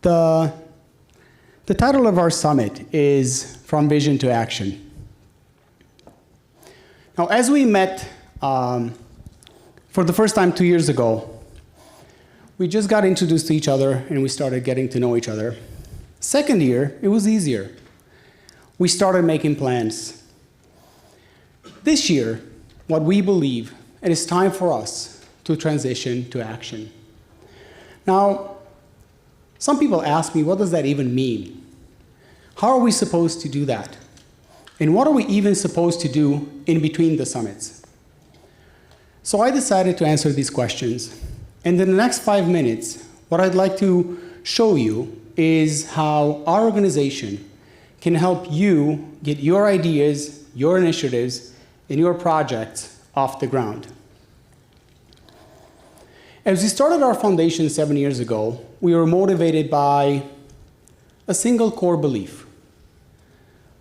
The title of our summit is From Vision to Action. Now, as we met for the first time 2 years ago, we just got introduced to each other and we started getting to know each other. Second year, it was easier. We started making plans. This year, what we believe, it is time for us to transition to action. Now, some people ask me, what does that even mean? How are we supposed to do that? And what are we even supposed to do in between the summits? So I decided to answer these questions. And in the next 5 minutes, what I'd like to show you is how our organization can help you get your ideas, your initiatives, and your projects off the ground. As we started our foundation 7 years ago, we were motivated by a single core belief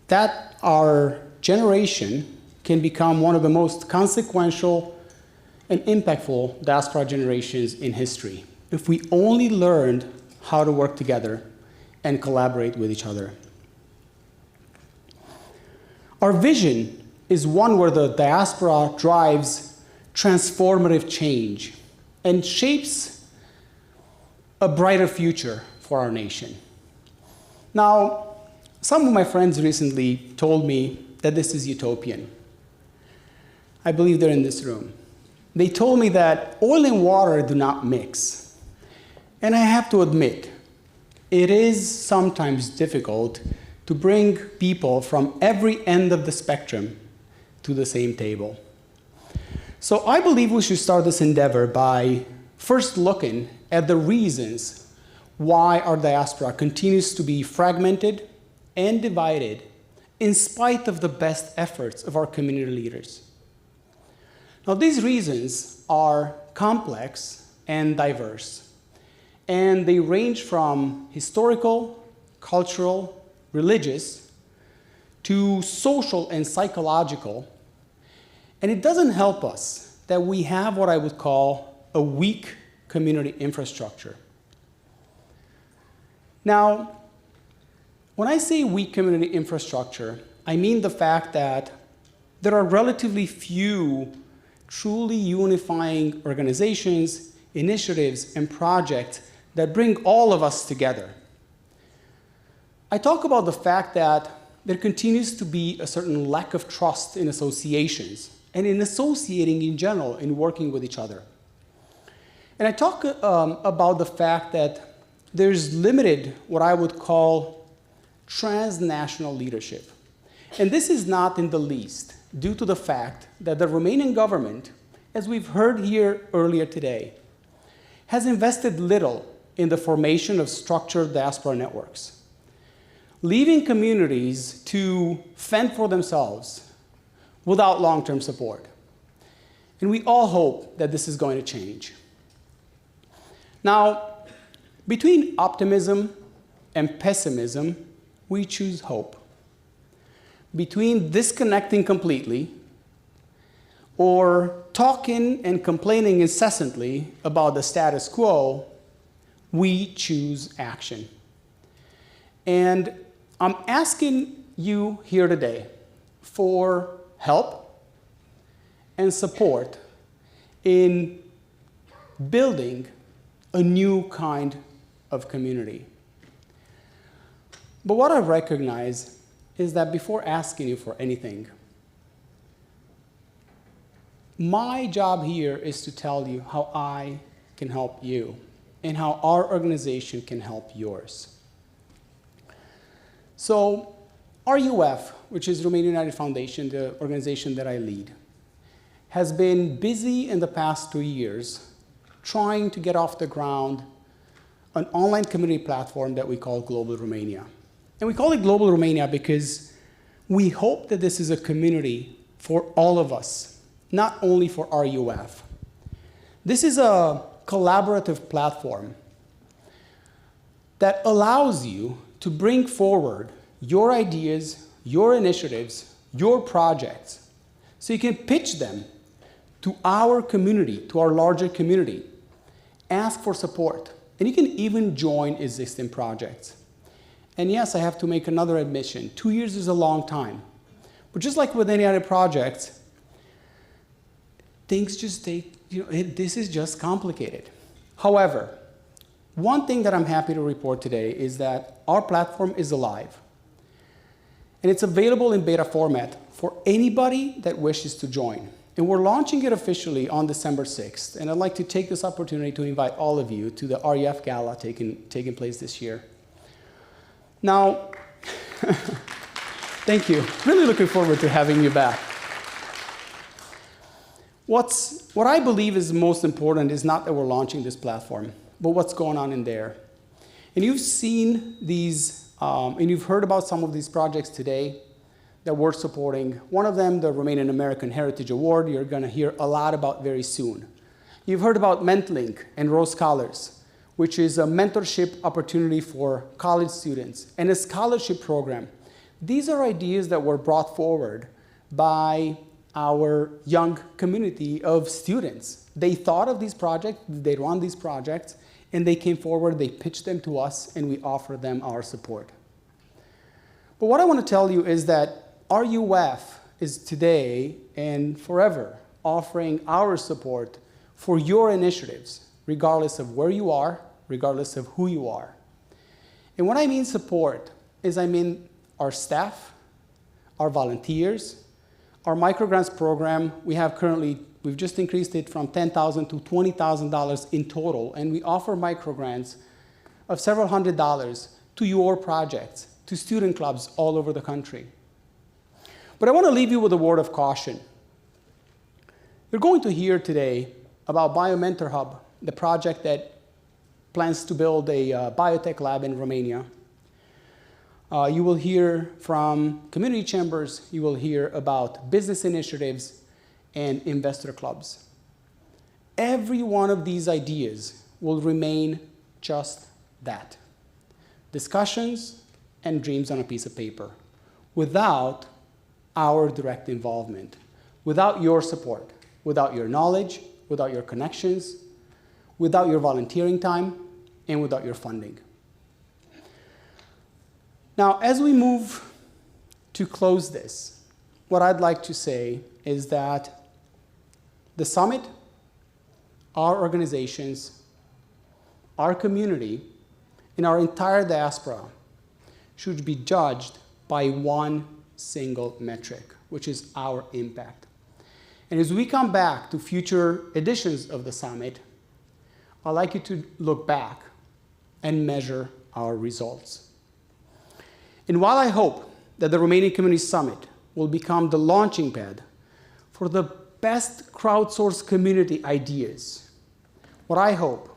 that our generation can become one of the most consequential and impactful diaspora generations in history if we only learned how to work together and collaborate with each other. Our vision is one where the diaspora drives transformative change and shapes a brighter future for our nation. Now, some of my friends recently told me that this is utopian. I believe they're in this room. They told me that oil and water do not mix. And I have to admit, it is sometimes difficult to bring people from every end of the spectrum to the same table. So I believe we should start this endeavor by first looking at the reasons why our diaspora continues to be fragmented and divided in spite of the best efforts of our community leaders. Now, these reasons are complex and diverse, and they range from historical, cultural, religious, to social and psychological. And it doesn't help us that we have what I would call a weak community infrastructure. Now, when I say weak community infrastructure, I mean the fact that there are relatively few truly unifying organizations, initiatives, and projects that bring all of us together. I talk about the fact that there continues to be a certain lack of trust in associations and in associating in general, in working with each other. And I talk about the fact that there's limited, what I would call, transnational leadership. And this is not in the least due to the fact that the Romanian government, as we've heard here earlier today, has invested little in the formation of structured diaspora networks, leaving communities to fend for themselves without long-term support. And we all hope that this is going to change. Now, between optimism and pessimism, we choose hope. Between disconnecting completely or talking and complaining incessantly about the status quo, we choose action. And I'm asking you here today for help and support in building a new kind of community. But what I recognize is that before asking you for anything, my job here is to tell you how I can help you and how our organization can help yours. So RUF, which is Romanian United Foundation, the organization that I lead, has been busy in the past 2 years trying to get off the ground an online community platform that we call GlobalRomania. And we call it GlobalRomania because we hope that this is a community for all of us, not only for RUF. This is a collaborative platform that allows you to bring forward your ideas, your initiatives, your projects, so you can pitch them to our community, to our larger community. Ask for support, And you can even join existing projects. And yes, I have to make another admission. 2 years is a long time. But just like with any other project, things just take, this is just complicated. However, one thing that I'm happy to report today is that our platform is alive. And it's available in beta format for anybody that wishes to join. And we're launching it officially on December 6th. And I'd like to take this opportunity to invite all of you to the RUF Gala taking place this year. Now, thank you. Really looking forward to having you back. What I believe is most important is not that we're launching this platform, but what's going on in there. And you've seen these, and you've heard about some of these projects today that we're supporting. One of them, the Romanian American Heritage Award, you're going to hear a lot about very soon. You've heard about MentLink and Rose Scholars, which is a mentorship opportunity for college students and a scholarship program. These are ideas that were brought forward by our young community of students. They thought of these projects, they run these projects, and they came forward, they pitched them to us, and we offer them our support. But what I want to tell you is that RUF is today and forever offering our support for your initiatives, regardless of where you are, regardless of who you are. And when I mean support, I mean our staff, our volunteers, our microgrants program. We've just increased it from $10,000 to $20,000 in total, and we offer microgrants of several $100s to your projects, to student clubs all over the country. But I want to leave you with a word of caution. You're going to hear today about BioMentor Hub, the project that plans to build a biotech lab in Romania. You will hear from community chambers, you will hear about business initiatives and investor clubs. Every one of these ideas will remain just that. Discussions and dreams on a piece of paper, without our direct involvement, without your support, without your knowledge, without your connections, without your volunteering time, and without your funding. Now, as we move to close this, what I'd like to say is that the summit, our organizations, our community, and our entire diaspora should be judged by one single metric, which is our impact. And as we come back to future editions of the summit, I'd like you to look back and measure our results. And while I hope that the Romanian Community Summit will become the launching pad for the best crowdsourced community ideas, what I hope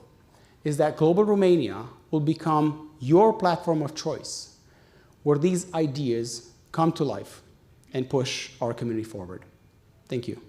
is that GlobalRomania will become your platform of choice, where these ideas come to life and push our community forward. Thank you.